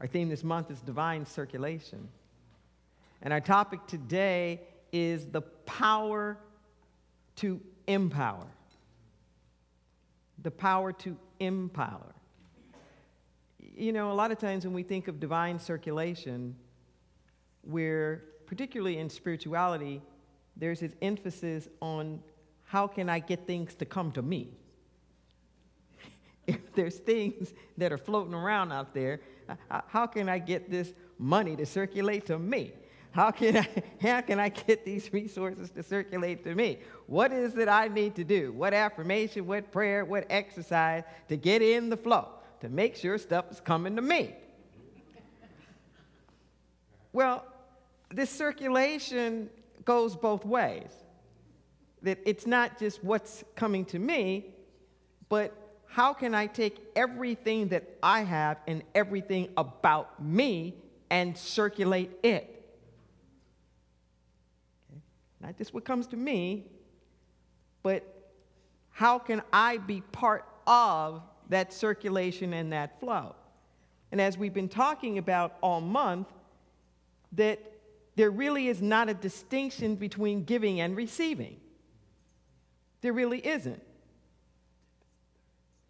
Our theme this month is divine circulation. And our topic today is the power to empower. The power to empower. You know, a lot of times when we think of divine circulation, we're, particularly in spirituality, there's this emphasis on how can I get things to come to me? If there's things that are floating around out there, how can I get this money to circulate to me? How can I get these resources to circulate to me? What is it I need to do? What affirmation, what prayer, what exercise to get in the flow, to make sure stuff is coming to me? Well, this circulation goes both ways. That it's not just what's coming to me, but how can I take everything that I have and everything about me and circulate it? Okay. Not just what comes to me, but how can I be part of that circulation and that flow? And as we've been talking about all month, that there really is not a distinction between giving and receiving. There really isn't.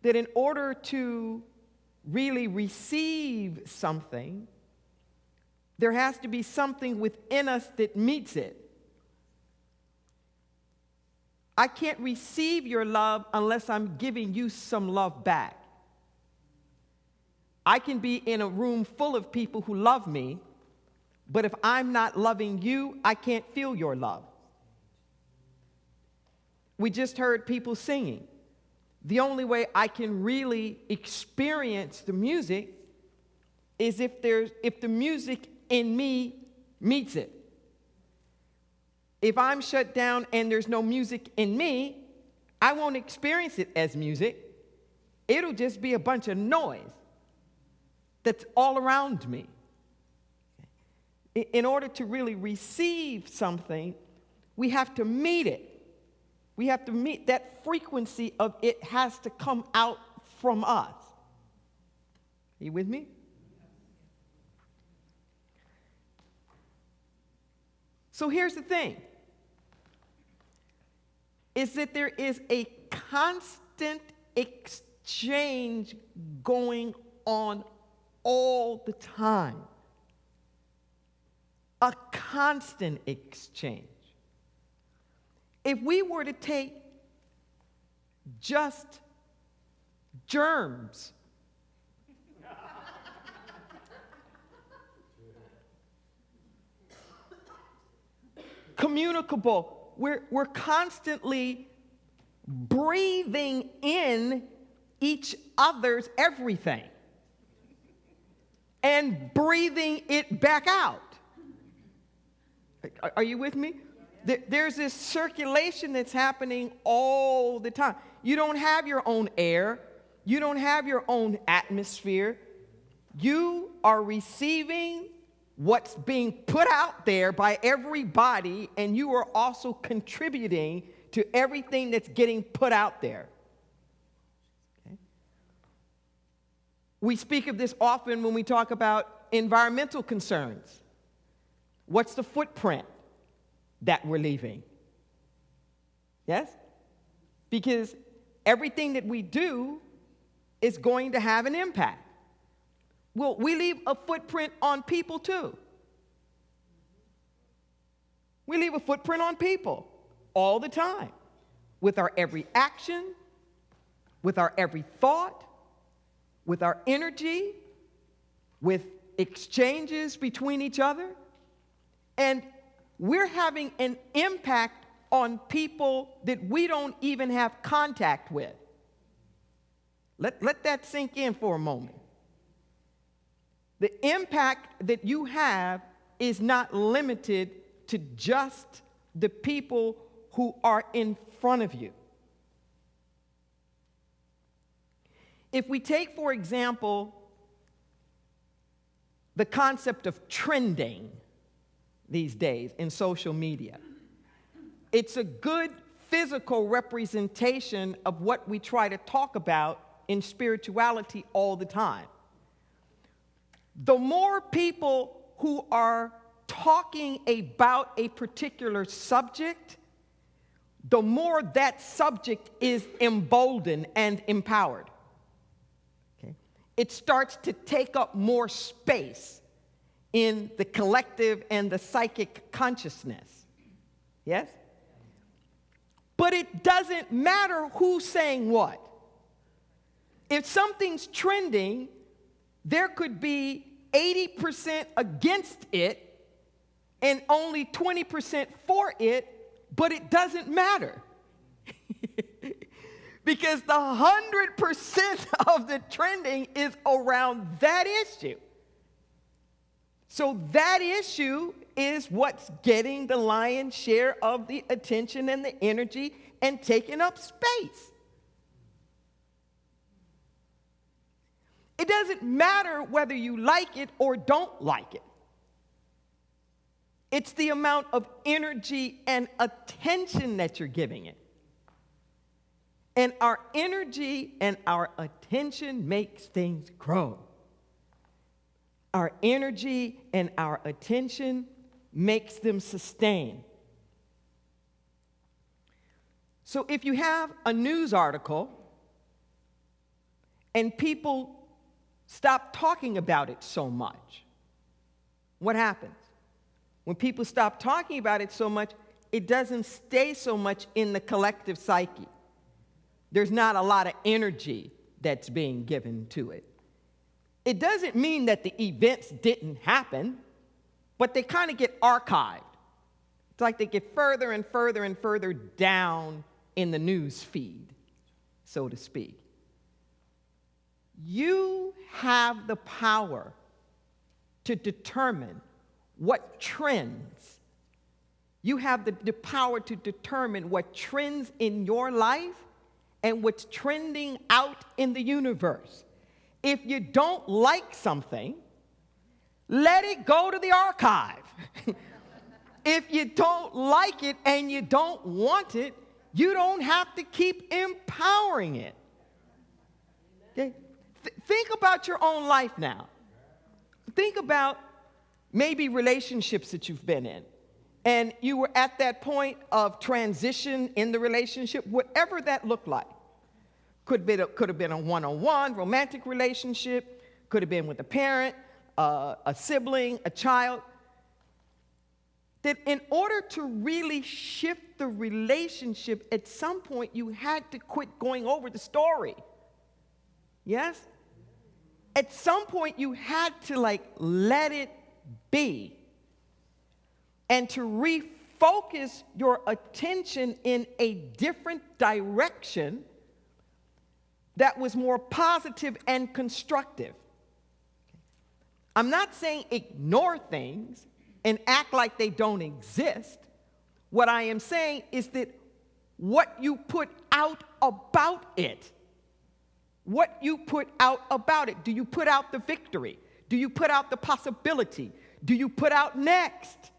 That in order to really receive something, there has to be something within us that meets it. I can't receive your love unless I'm giving you some love back. I can be in a room full of people who love me, but if I'm not loving you, I can't feel your love. We just heard people singing. The only way I can really experience the music is if the music in me meets it. If I'm shut down and there's no music in me, I won't experience it as music. It'll just be a bunch of noise that's all around me. In order to really receive something, we have to meet it. We have to meet that frequency of it has to come out from us. Are you with me? So here's the thing, is that there is a constant exchange going on all the time. A constant exchange. If we were to take just germs, communicable, we're constantly breathing in each other's everything and breathing it back out. Are you with me? There's this circulation that's happening all the time. You don't have your own air. You don't have your own atmosphere. You are receiving what's being put out there by everybody, and you are also contributing to everything that's getting put out there. Okay? We speak of this often when we talk about environmental concerns. What's the footprint that we're leaving? Yes? Because everything that we do is going to have an impact. Well, we leave a footprint on people too. We leave a footprint on people all the time, with our every action, with our every thought, with our energy, with exchanges between each other. And we're having an impact on people that we don't even have contact with. Let that sink in for a moment. The impact that you have is not limited to just the people who are in front of you. If we take, for example, the concept of trending these days in social media, it's a good physical representation of what we try to talk about in spirituality all the time. the more people who are talking about a particular subject, the more that subject is emboldened and empowered. Okay? It starts to take up more space in the collective and the psychic consciousness. Yes? But it doesn't matter who's saying what. If something's trending, there could be 80% against it and only 20% for it, but it doesn't matter. Because the 100% of the trending is around that issue. So that issue is what's getting the lion's share of the attention and the energy and taking up space. It doesn't matter whether you like it or don't like it. It's the amount of energy and attention that you're giving it. And our energy and our attention makes things grow. Our energy and our attention makes them sustain. So if you have a news article and people stop talking about it so much, what happens? When people stop talking about it so much, it doesn't stay so much in the collective psyche. There's not a lot of energy that's being given to it. It doesn't mean that the events didn't happen, but they kind of get archived. It's like they get further and further and further down in the news feed, so to speak. You have the power to determine what trends. You have the power to determine what trends in your life and what's trending out in the universe. If you don't like something, let it go to the archive. If you don't like it and you don't want it, you don't have to keep empowering it. Okay? Think about your own life now. Think about maybe relationships that you've been in, and you were at that point of transition in the relationship, whatever that looked like. Could have been a one-on-one romantic relationship, could have been with a parent, a sibling, a child. That in order to really shift the relationship, at some point you had to quit going over the story. Yes? At some point you had to let it be and to refocus your attention in a different direction that was more positive and constructive. I'm not saying ignore things and act like they don't exist. What I am saying is that what you put out about it, what you put out about it, do you put out the victory? Do you put out the possibility? Do you put out next?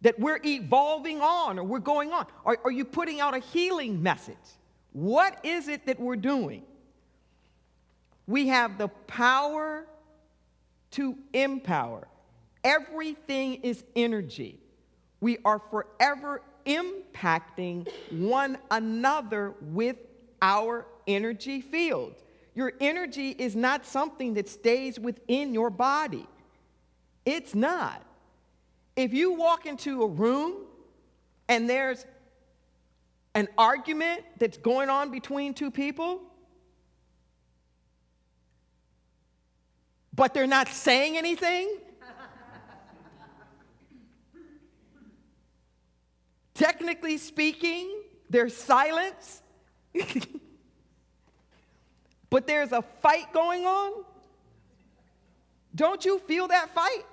That we're evolving on or we're going on? Are you putting out a healing message? What is it that we're doing? We have the power to empower. Everything is energy. We are forever impacting one another with our energy field. Your energy is not something that stays within your body. It's not. If you walk into a room and there's an argument that's going on between two people, but they're not saying anything, technically speaking, there's silence, but there's a fight going on, don't you feel that fight?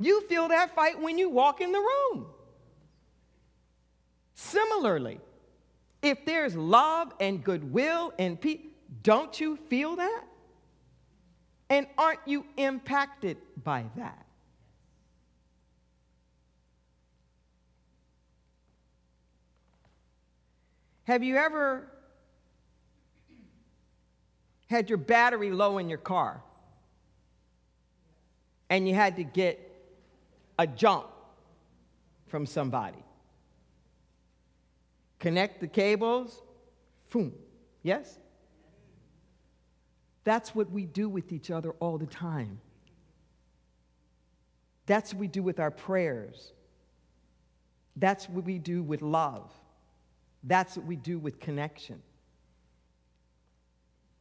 You feel that fight when you walk in the room. Similarly, if there's love and goodwill and peace, don't you feel that? And aren't you impacted by that? Have you ever had your battery low in your car and you had to get a jump from somebody. Connect the cables, boom, yes? That's what we do with each other all the time. That's what we do with our prayers. That's what we do with love. That's what we do with connection.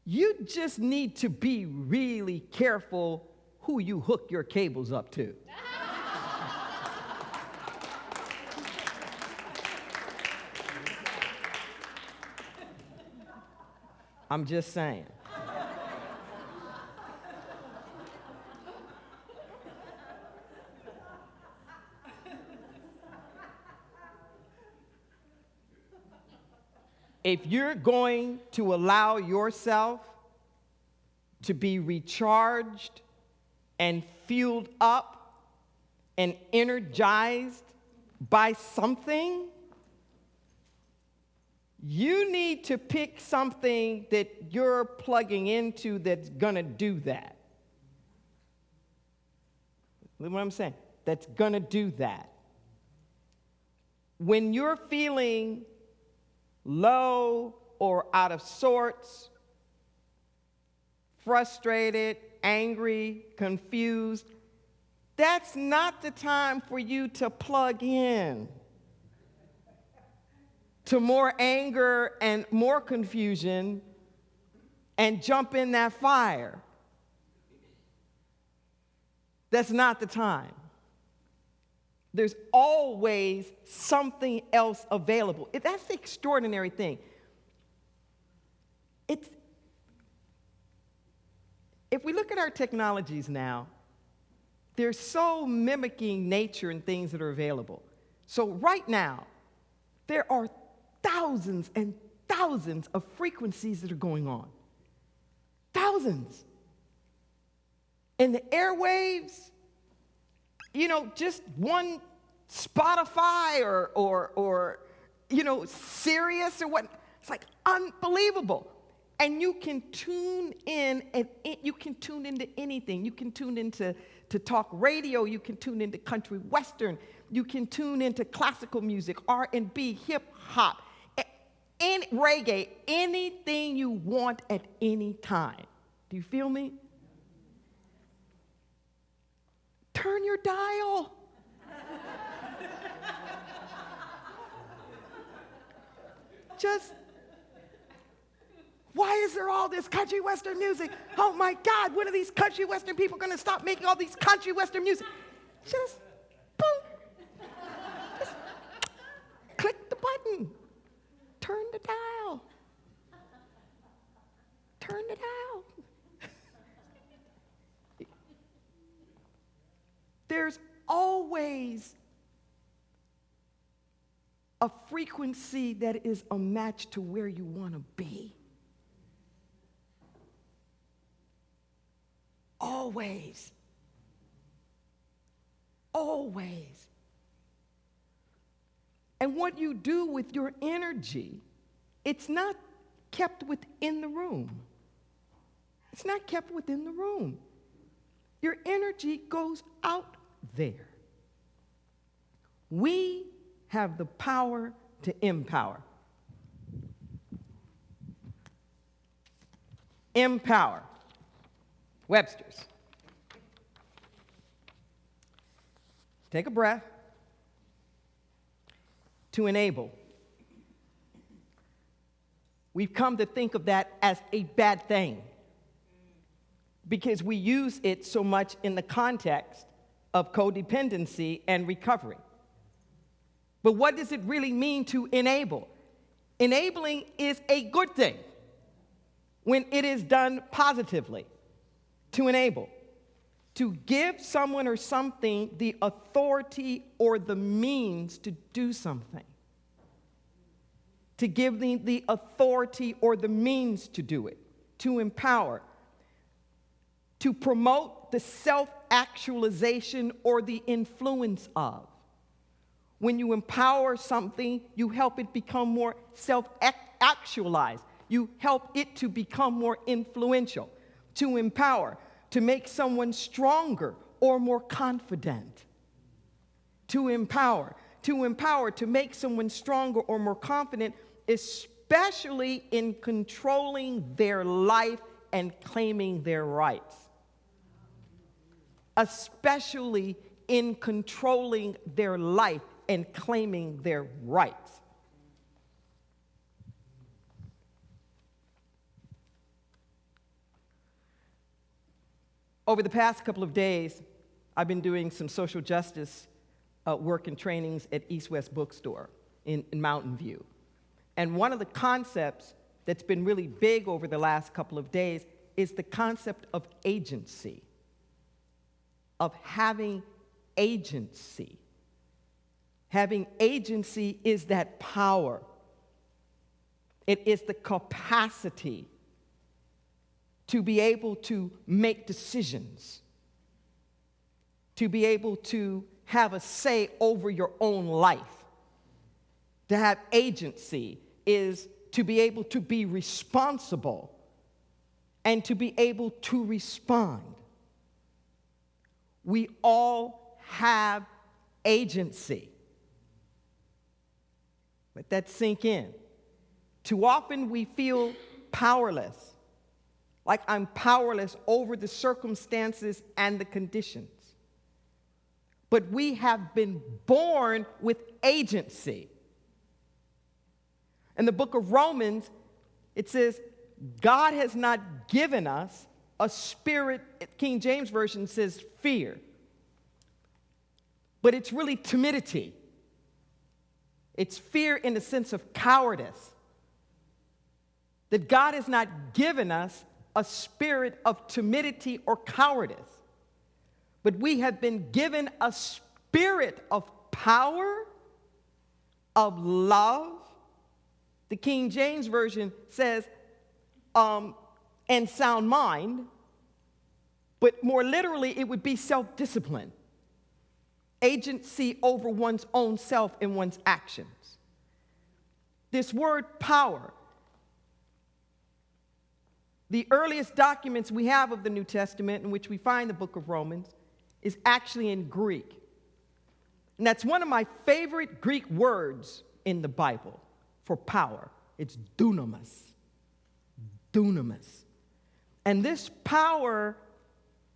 You just need to be really careful who you hook your cables up to. I'm just saying. If you're going to allow yourself to be recharged and fueled up and energized by something, you need to pick something that you're plugging into that's gonna do that. Look what I'm saying. That's gonna do that. When you're feeling low or out of sorts, frustrated, angry, confused, that's not the time for you to plug in to more anger and more confusion and jump in that fire. That's not the time. There's always something else available. That's the extraordinary thing. If we look at our technologies now, they're so mimicking nature and things that are available. So right now, there are thousands and thousands of frequencies that are going on. Thousands. And the airwaves, just one Spotify or Sirius or what, it's like unbelievable. And you can tune in, and you can tune into anything. You can tune into talk radio. You can tune into country western. You can tune into classical music, R&B, hip hop, reggae, anything you want at any time. Do you feel me? Turn your dial. Why is there all this country western music? Oh my God, when are these country western people going to stop making all these country western music? Just boom. Just click the button. Turn the dial. Turn the dial. There's always a frequency that is a match to where you want to be. Always. Always. And what you do with your energy, it's not kept within the room. It's not kept within the room. Your energy goes out there. We have the power to empower. Empower. Webster's. Take a breath. To enable. We've come to think of that as a bad thing because we use it so much in the context of codependency and recovery. But what does it really mean to enable? Enabling is a good thing when it is done positively. To enable. To give someone or something the authority or the means to do something. To give them the authority or the means to do it. To empower. To promote the self-actualization or the influence of. When you empower something, you help it become more self-actualized. You help it to become more influential. To empower, to make someone stronger or more confident. To empower, to make someone stronger or more confident, especially in controlling their life and claiming their rights. Especially in controlling their life and claiming their rights. Over the past couple of days, I've been doing some social justice work and trainings at East West Bookstore in Mountain View. And one of the concepts that's been really big over the last couple of days is the concept of agency, of having agency. Having agency is that power. It is the capacity to be able to make decisions, to be able to have a say over your own life. To have agency is to be able to be responsible and to be able to respond. We all have agency. Let that sink in. Too often we feel powerless, like I'm powerless over the circumstances and the conditions. But we have been born with agency. In the book of Romans, it says, God has not given us a spirit, King James Version says fear. But it's really timidity. It's fear in the sense of cowardice. That God has not given us a spirit of timidity or cowardice. But we have been given a spirit of power, of love. The King James Version says, and sound mind. But more literally, it would be self-discipline. Agency over one's own self and one's actions. This word power, the earliest documents we have of the New Testament in which we find the book of Romans is actually in Greek. And that's one of my favorite Greek words in the Bible for power. It's dunamis. Dunamis. And this power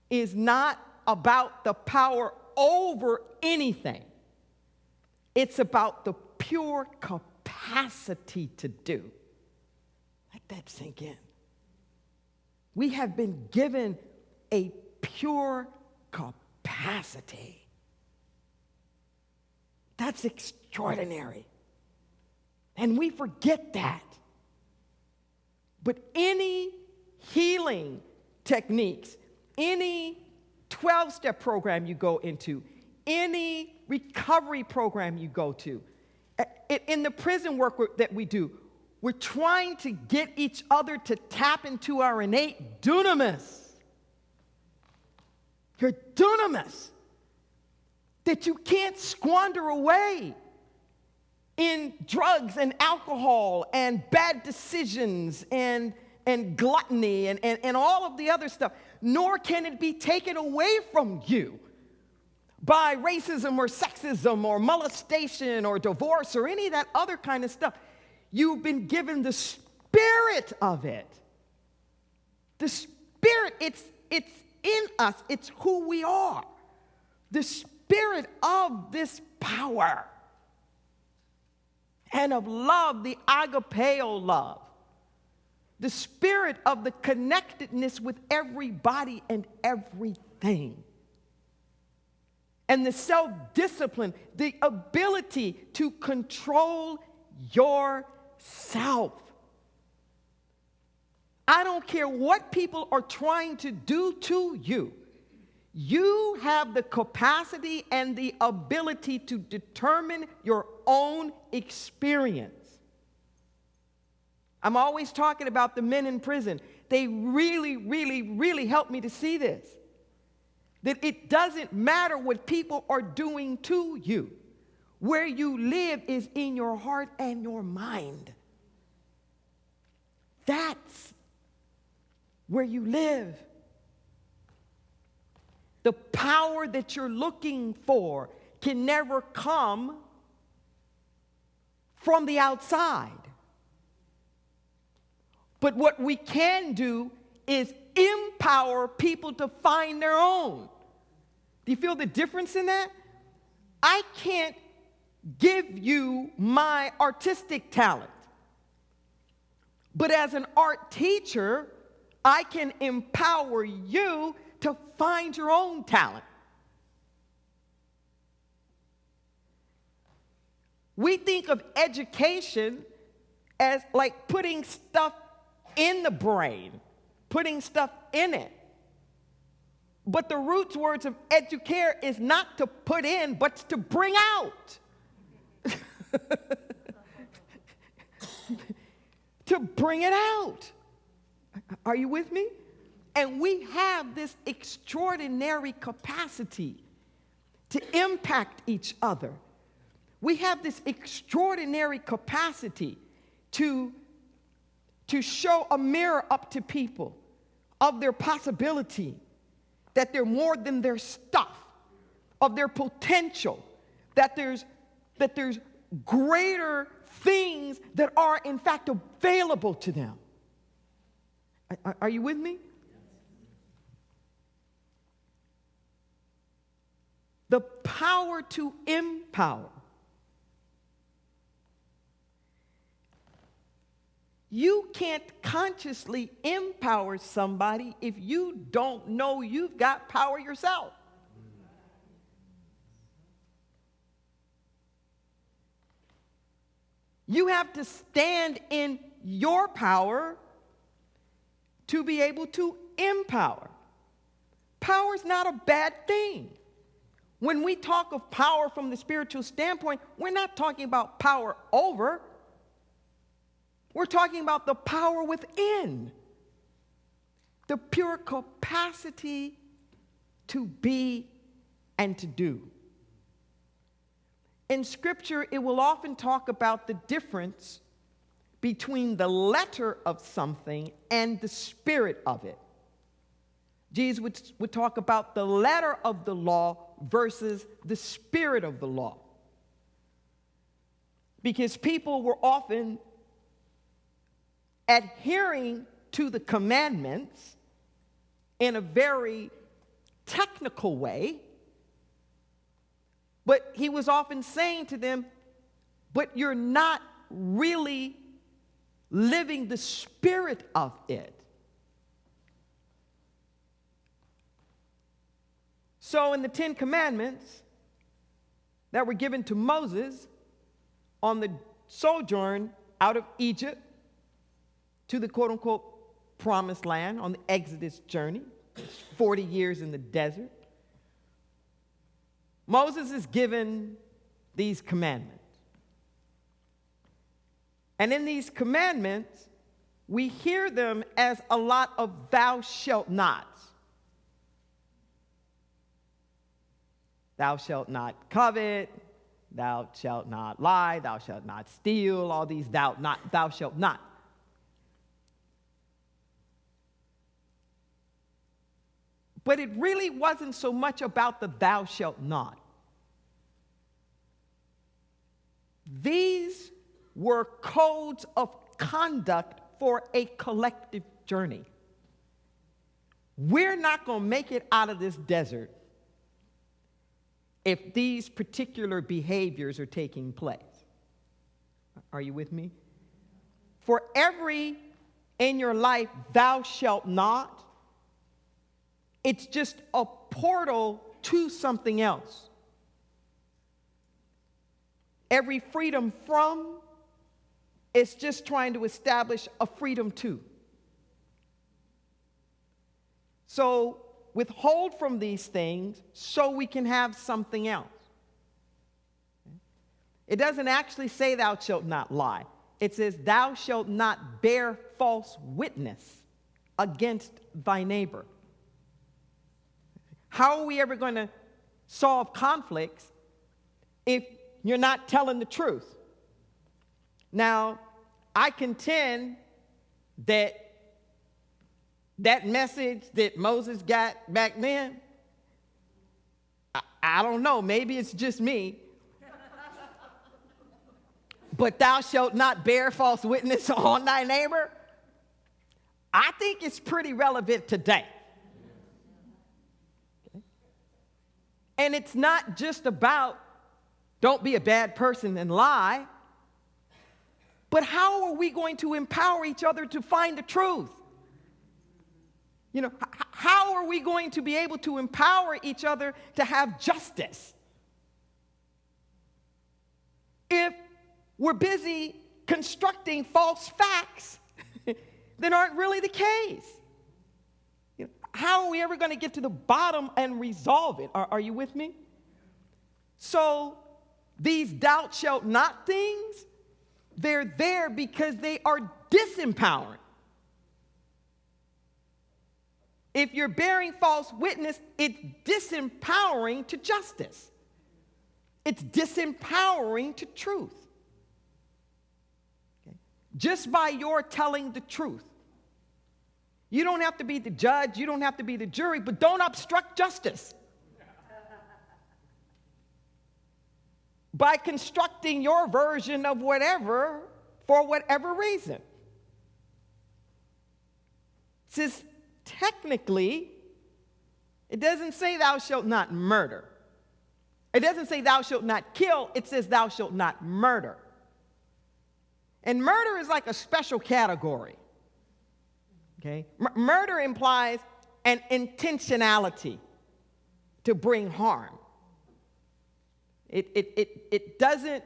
is not about the power over anything. It's about the pure capacity to do. Let that sink in. We have been given a pure capacity. That's extraordinary. And we forget that. But any healing techniques, any 12-step program you go into, any recovery program you go to, in the prison work that we do, we're trying to get each other to tap into our innate dunamis. Your dunamis that you can't squander away in drugs and alcohol and bad decisions and gluttony and all of the other stuff, nor can it be taken away from you by racism or sexism or molestation or divorce or any of that other kind of stuff. You've been given the spirit of it. The spirit, it's in us. It's who we are. The spirit of this power and of love, the agapeo love. The spirit of the connectedness with everybody and everything. And the self-discipline, the ability to control yourself. I don't care what people are trying to do to you. You have the capacity and the ability to determine your own experience. I'm always talking about the men in prison. They really, really, really helped me to see this. That it doesn't matter what people are doing to you. Where you live is in your heart and your mind. That's where you live. The power that you're looking for can never come from the outside. But what we can do is empower people to find their own. Do you feel the difference in that? I can't give you my artistic talent. But as an art teacher, I can empower you to find your own talent. We think of education as like putting stuff in the brain, putting stuff in it. But the roots words of educare is not to put in, but to bring out. To bring it out. Are you with me? And we have this extraordinary capacity to impact each other. We have this extraordinary capacity to show a mirror up to people of their possibility, that they're more than their stuff, of their potential, that there's greater things that are in fact available to them. Are you with me? The power to empower. You can't consciously empower somebody if you don't know you've got power yourself. You have to stand in your power to be able to empower. Power is not a bad thing. When we talk of power from the spiritual standpoint, we're not talking about power over. We're talking about the power within, the pure capacity to be and to do. In Scripture, it will often talk about the difference between the letter of something and the spirit of it. Jesus would talk about the letter of the law versus the spirit of the law. Because people were often adhering to the commandments in a very technical way, but he was often saying to them, but you're not really living the spirit of it. So in the 10 Commandments that were given to Moses on the sojourn out of Egypt to the quote-unquote promised land on the Exodus journey, 40 years in the desert, Moses is given these commandments. And in these commandments, we hear them as a lot of thou shalt nots. Thou shalt not covet, thou shalt not lie, thou shalt not steal, all these thou shalt not. But it really wasn't so much about the thou shalt not. These were codes of conduct for a collective journey. We're not going to make it out of this desert if these particular behaviors are taking place. Are you with me? For every in your life, thou shalt not, it's just a portal to something else. Every freedom from, it's just trying to establish a freedom to. So withhold from these things so we can have something else. It doesn't actually say thou shalt not lie. It says thou shalt not bear false witness against thy neighbor. How are we ever going to solve conflicts if you're not telling the truth? Now, I contend that message that Moses got back then I don't know, maybe it's just me. But thou shalt not bear false witness on thy neighbor. I think it's pretty relevant today. Okay. And it's not just about don't be a bad person and lie, but how are we going to empower each other to find the truth? You know, how are we going to be able to empower each other to have justice if we're busy constructing false facts that aren't really the case? You know, how are we ever going to get to the bottom and resolve it? Are you with me? So these thou shalt not things, they're there because they are disempowering. If you're bearing false witness, it's disempowering to justice. It's disempowering to truth. Okay? Just by your telling the truth. You don't have to be the judge, you don't have to be the jury, but don't obstruct justice. By constructing your version of whatever for whatever reason. It says, technically, it doesn't say thou shalt not murder. It doesn't say thou shalt not kill. It says thou shalt not murder. And murder is like a special category. Okay? Murder implies an intentionality to bring harm. It doesn't,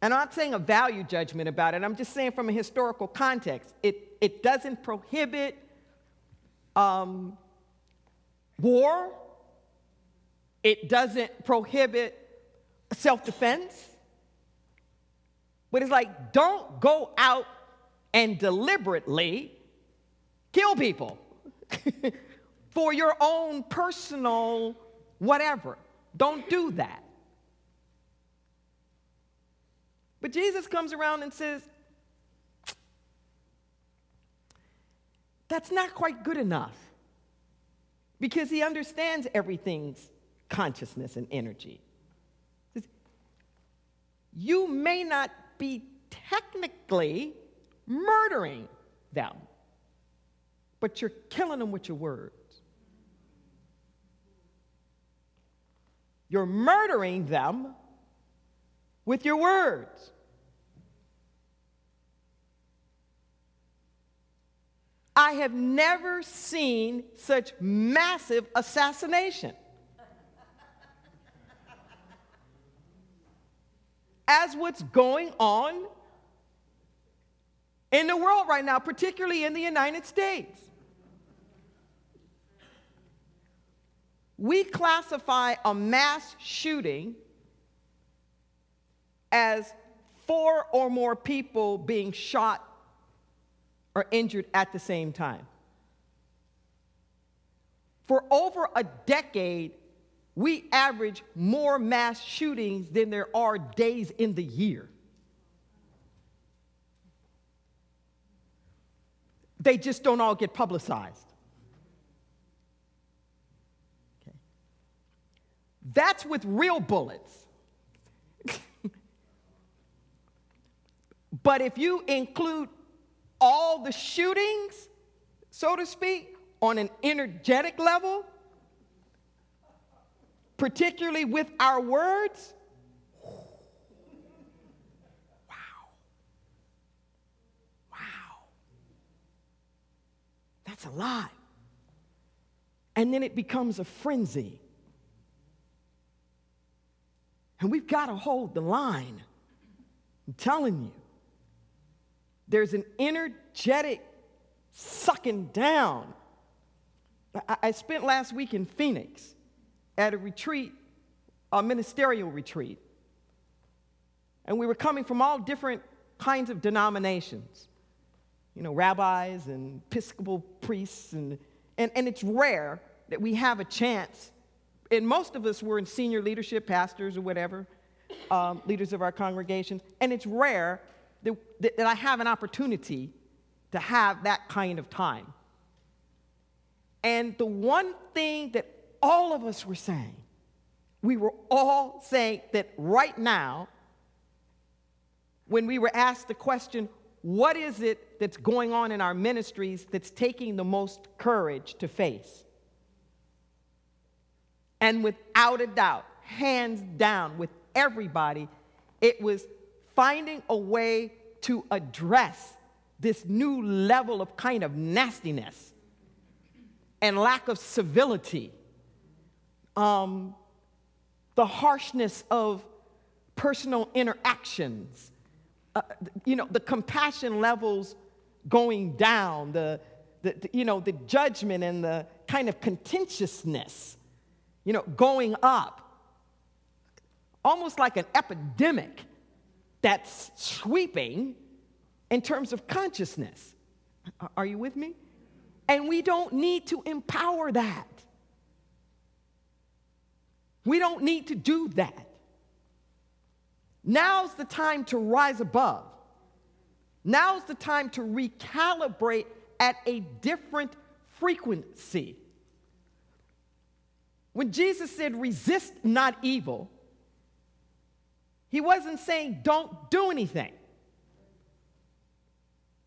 and I'm not saying a value judgment about it. I'm just saying from a historical context. It doesn't prohibit war. It doesn't prohibit self-defense. But it's like, don't go out and deliberately kill people for your own personal whatever. Don't do that. But Jesus comes around and says, that's not quite good enough, because he understands everything's consciousness and energy. You may not be technically murdering them, but you're killing them with your words. You're murdering them with your words. I have never seen such massive assassination as what's going on in the world right now, particularly in the United States. We classify a mass shooting as 4 or more people being shot or injured at the same time. For over a decade, we average more mass shootings than there are days in the year. They just don't all get publicized. Okay. That's with real bullets. But if you include all the shootings, so to speak, on an energetic level, particularly with our words, wow. That's a lot. And then it becomes a frenzy. And we've got to hold the line. I'm telling you. There's an energetic sucking down. I spent last week in Phoenix at a retreat, a ministerial retreat. And we were coming from all different kinds of denominations. You know, rabbis and Episcopal priests. And it's rare that we have a chance. And most of us were in senior leadership, pastors or whatever, leaders of our congregations. And it's rare that I have an opportunity to have that kind of time. And the one thing that all of us were saying we were all saying that right now, when we were asked the question, what is it that's going on in our ministries that's taking the most courage to face? And without a doubt, hands down, with everybody, it was finding a way to address this new level of kind of nastiness and lack of civility, the harshness of personal interactions, the compassion levels going down, the judgment and the kind of contentiousness, going up, almost like an epidemic that's sweeping in terms of consciousness. Are you with me? And we don't need to empower that. We don't need to do that. Now's the time to rise above. Now's the time to recalibrate at a different frequency. When Jesus said, resist not evil, he wasn't saying don't do anything.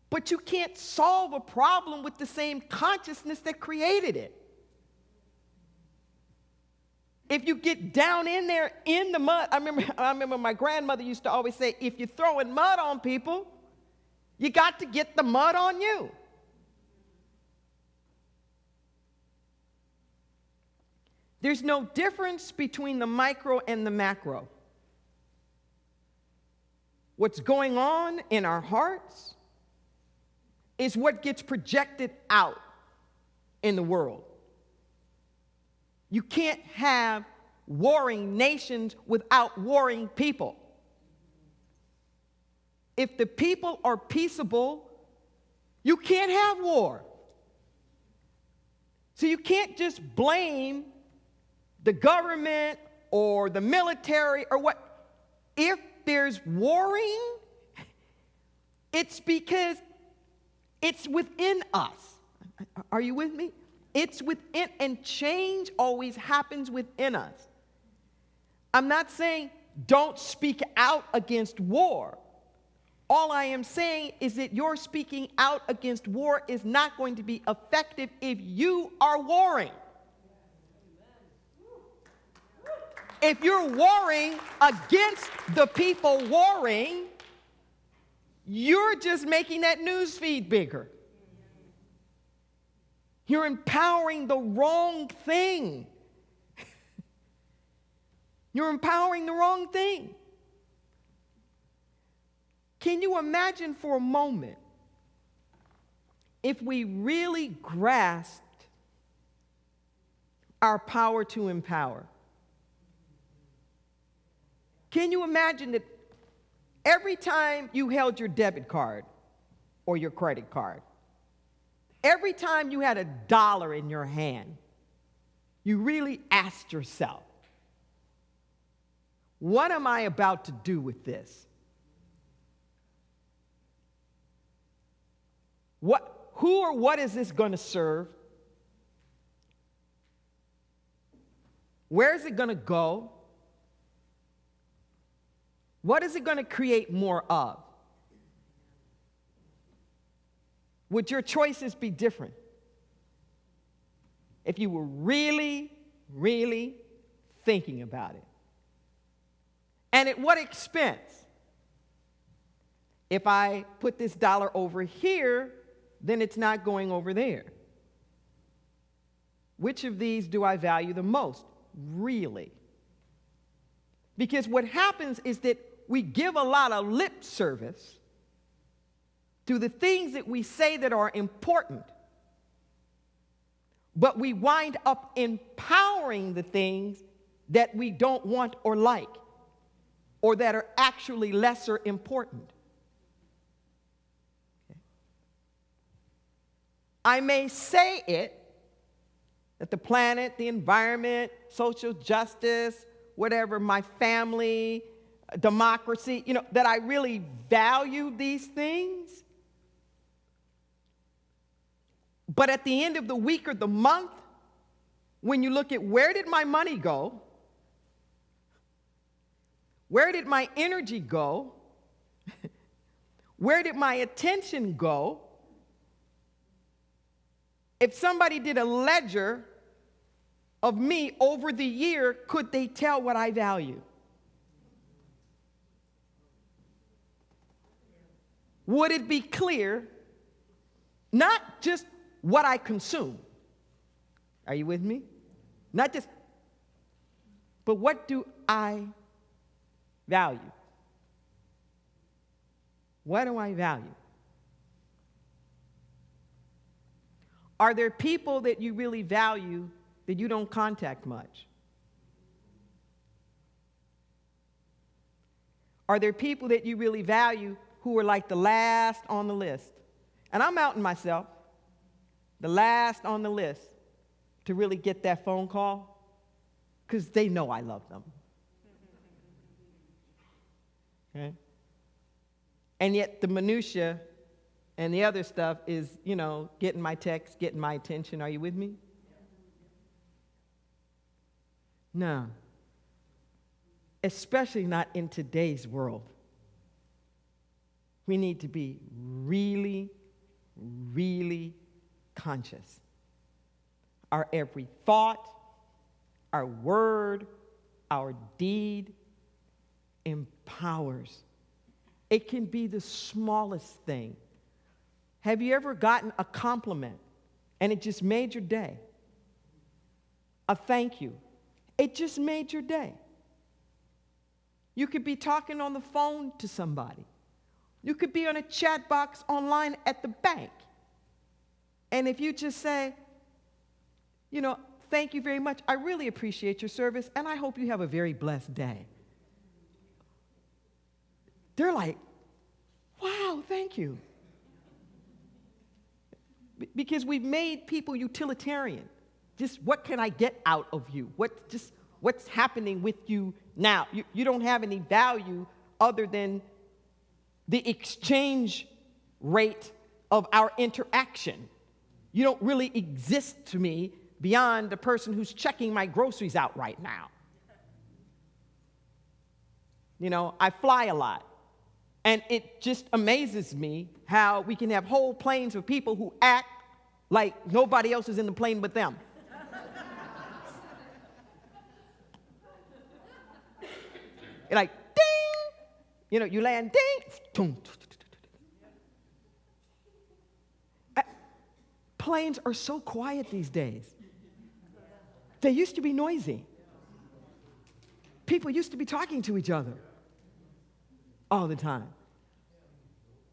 But you can't solve a problem with the same consciousness that created it. If you get down in there in the mud, I remember my grandmother used to always say, if you're throwing mud on people, you got to get the mud on you. There's no difference between the micro and the macro. What's going on in our hearts is what gets projected out in the world. You can't have warring nations without warring people. If the people are peaceable, you can't have war. So you can't just blame the government or the military or what. If there's warring, it's because it's within us. Are you with me? It's within, and change always happens within us. I'm not saying don't speak out against war. All I am saying is that your speaking out against war is not going to be effective if you are warring. If you're warring against the people warring, you're just making that news feed bigger. You're empowering the wrong thing. You're empowering the wrong thing. Can you imagine for a moment if we really grasped our power to empower? Can you imagine that every time you held your debit card or your credit card, every time you had $1 in your hand, you really asked yourself, what am I about to do with this? Who or what is this going to serve? Where is it going to go? What is it going to create more of? Would your choices be different if you were really, really thinking about it? And at what expense? If I put this $1 over here, then it's not going over there. Which of these do I value the most? Really? Because what happens is that we give a lot of lip service to the things that we say that are important, but we wind up empowering the things that we don't want or like, or that are actually lesser important. Okay. I may say it, that the planet, the environment, social justice, whatever, my family, democracy, that I really value these things. But at the end of the week or the month, when you look at where did my money go, Where did my energy go? Where did my attention go? If somebody did a ledger of me over the year, could they tell what I value? Would it be clear, not just what I consume? Are you with me? Not just, but what do I value? What do I value? Are there people that you really value that you don't contact much? Are there people that you really value who are like the last on the list? And I'm outing myself, the last on the list to really get that phone call, because they know I love them. Okay? And yet the minutia and the other stuff is, getting my text, getting my attention. Are you with me? No. Especially not in today's world. We need to be really, really conscious. Our every thought, our word, our deed empowers. It can be the smallest thing. Have you ever gotten a compliment and it just made your day? A thank you. It just made your day. You could be talking on the phone to somebody. You could be on a chat box online at the bank. And if you just say, thank you very much. I really appreciate your service, and I hope you have a very blessed day. They're like, wow, thank you. Because we've made people utilitarian. Just what can I get out of you? What's happening with you now? You don't have any value other than the exchange rate of our interaction. You don't really exist to me beyond the person who's checking my groceries out right now. I fly a lot. And it just amazes me how we can have whole planes of people who act like nobody else is in the plane but them. You're like, ding! You land, ding! Planes are so quiet these days. They used to be noisy. People used to be talking to each other all the time.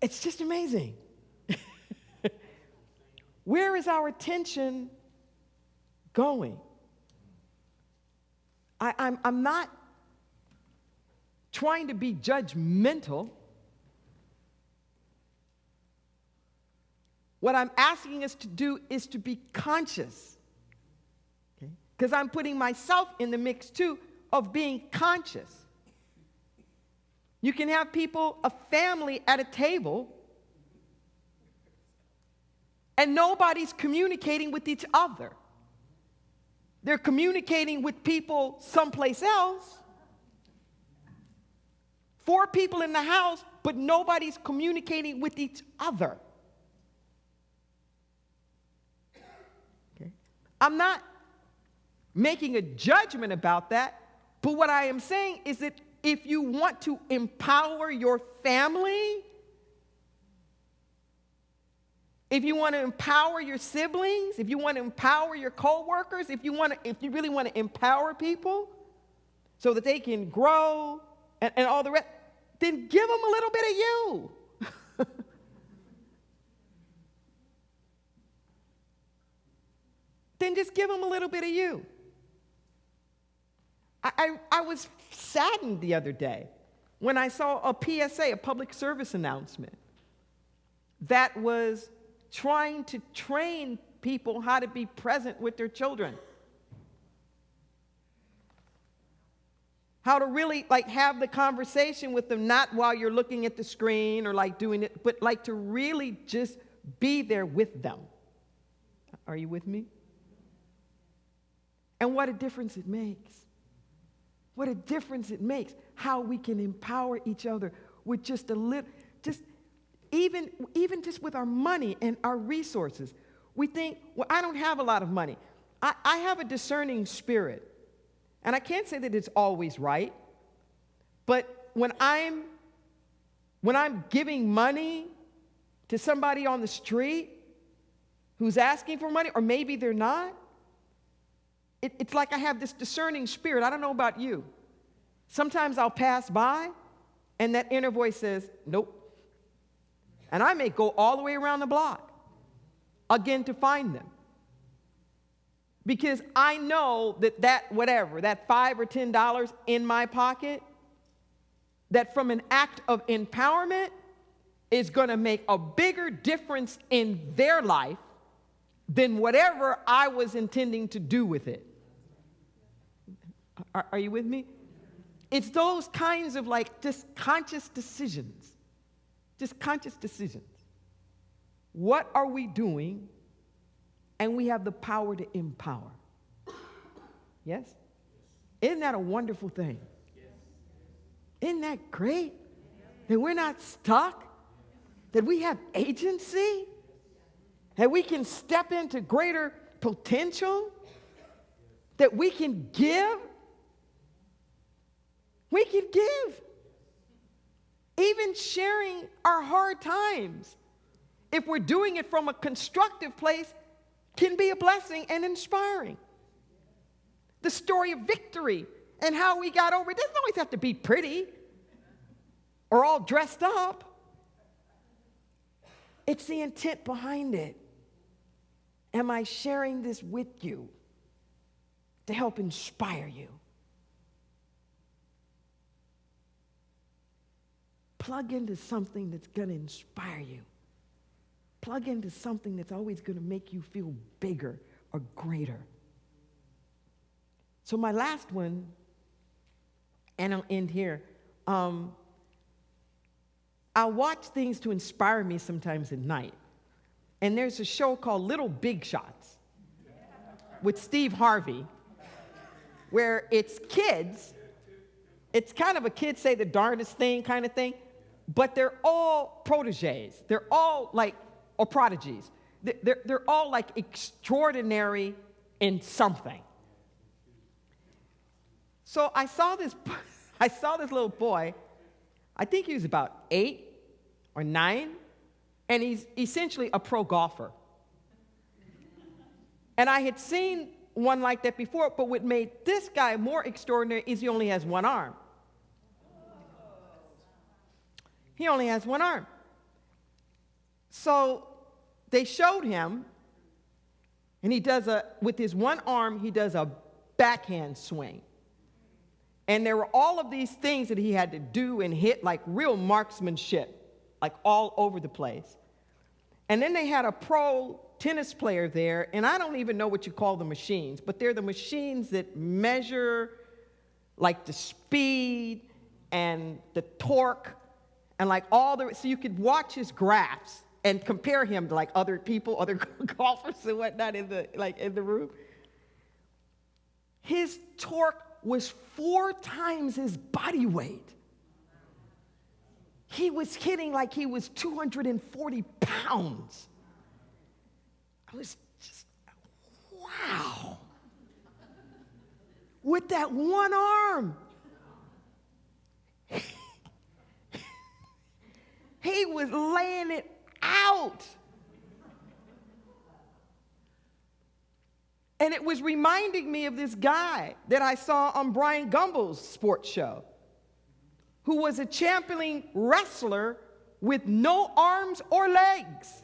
It's just amazing. Where is our attention going? I'm not trying to be judgmental. What I'm asking us to do is to be conscious. Because I'm putting myself in the mix too of being conscious. You can have people, a family at a table, and nobody's communicating with each other. They're communicating with people someplace else. 4 people in the house, but nobody's communicating with each other. Okay? I'm not making a judgment about that, but what I am saying is that if you want to empower your family, if you want to empower your siblings, if you want to empower your coworkers, if you really want to empower people so that they can grow and all the rest, then give them a little bit of you. Then just give them a little bit of you. I was saddened the other day when I saw a PSA, a public service announcement, that was trying to train people how to be present with their children. How to really have the conversation with them, not while you're looking at the screen or doing it, but to really just be there with them. Are you with me? And what a difference it makes. What a difference it makes, how we can empower each other with just a little, even just with our money and our resources. We think, well, I don't have a lot of money. I have a discerning spirit. And I can't say that it's always right. But when I'm giving money to somebody on the street who's asking for money, or maybe they're not, it's like I have this discerning spirit. I don't know about you. Sometimes I'll pass by, and that inner voice says, nope. And I may go all the way around the block again to find them. Because I know that $5 or $10 in my pocket, that from an act of empowerment is going to make a bigger difference in their life than whatever I was intending to do with it. Are you with me? It's those kinds of just conscious decisions. Just conscious decisions. What are we doing? And we have the power to empower. Yes? Isn't that a wonderful thing? Isn't that great? That we're not stuck? That we have agency? That we can step into greater potential? That we can give? We can give. Even sharing our hard times, if we're doing it from a constructive place, can be a blessing and inspiring. The story of victory and how we got over it doesn't always have to be pretty or all dressed up. It's the intent behind it. Am I sharing this with you to help inspire you? Plug into something that's going to inspire you. Plug into something that's always going to make you feel bigger or greater. So my last one, and I'll end here. I watch things to inspire me sometimes at night. And there's a show called Little Big Shots with Steve Harvey, where it's kids. It's kind of a kids say the darndest thing kind of thing, but they're all proteges. They're all or prodigies. They're all extraordinary in something. So I saw this little boy, I think he was about 8 or 9, and he's essentially a pro golfer. And I had seen one like that before, but what made this guy more extraordinary is he only has one arm. He only has one arm. So they showed him, and with his one arm, he does a backhand swing. And there were all of these things that he had to do and hit, like real marksmanship, all over the place. And then they had a pro tennis player there, and I don't even know what you call the machines, but they're the machines that measure the speed and the torque and so you could watch his graphs and compare him to other people, other golfers and whatnot in the room. His torque was 4 times his body weight. He was hitting like he was 240 pounds. I was just, wow. With that one arm. He was laying it out. And it was reminding me of this guy that I saw on Brian Gumbel's sports show, who was a championing wrestler with no arms or legs.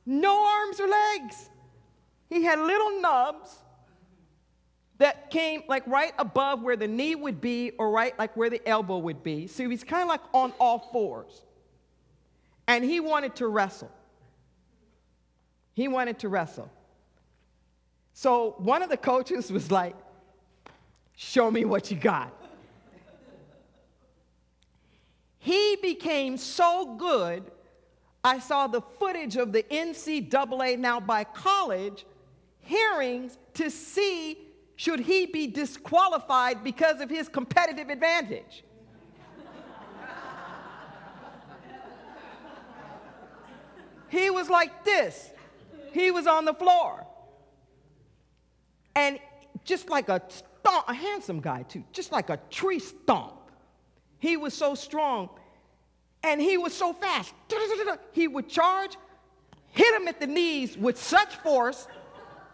No arms or legs. He had little nubs that came right above where the knee would be, or right where the elbow would be. So he was kind of on all fours. And he wanted to wrestle. He wanted to wrestle. So one of the coaches was like, show me what you got. He became so good, I saw the footage of the NCAA, now by college, hearings to see should he be disqualified because of his competitive advantage? He was like this. He was on the floor. And just like a stomp, a handsome guy too, just like a tree stomp. He was so strong and he was so fast. He would charge, hit him at the knees with such force,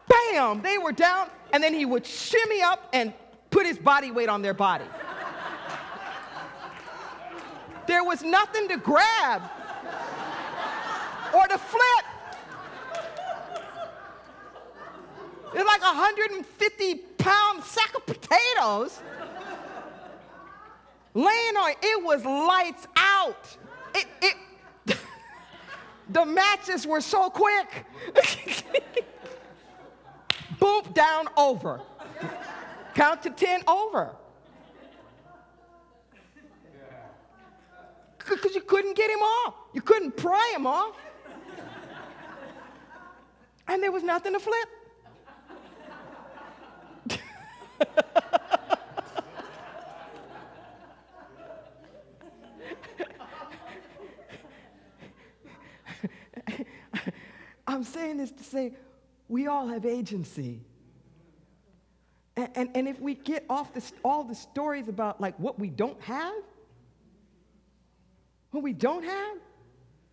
bam, they were down, and then he would shimmy up and put his body weight on their body. There was nothing to grab or to flip. It's like a 150-pound sack of potatoes laying on. It was lights out. The matches were so quick. Boom, down, over. Count to 10, over. Because you couldn't get him off. You couldn't pry him off. And there was nothing to flip. I'm saying this to say we all have agency. And if we get off all the stories about like what we don't have,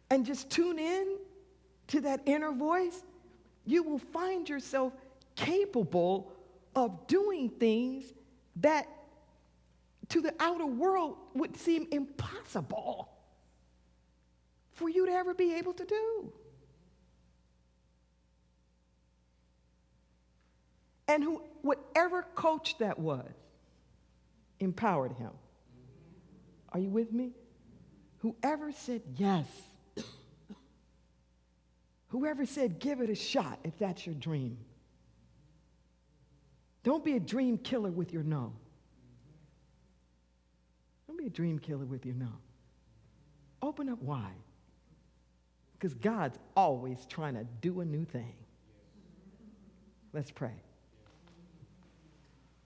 and just tune in to that inner voice, you will find yourself capable of doing things that to the outer world would seem impossible for you to ever be able to do. And whatever coach that was empowered him. Are you with me? Whoever said yes, whoever said give it a shot if that's your dream. Don't be a dream killer with your no. Don't be a dream killer with your no. Open up wide. Because God's always trying to do a new thing. Let's pray.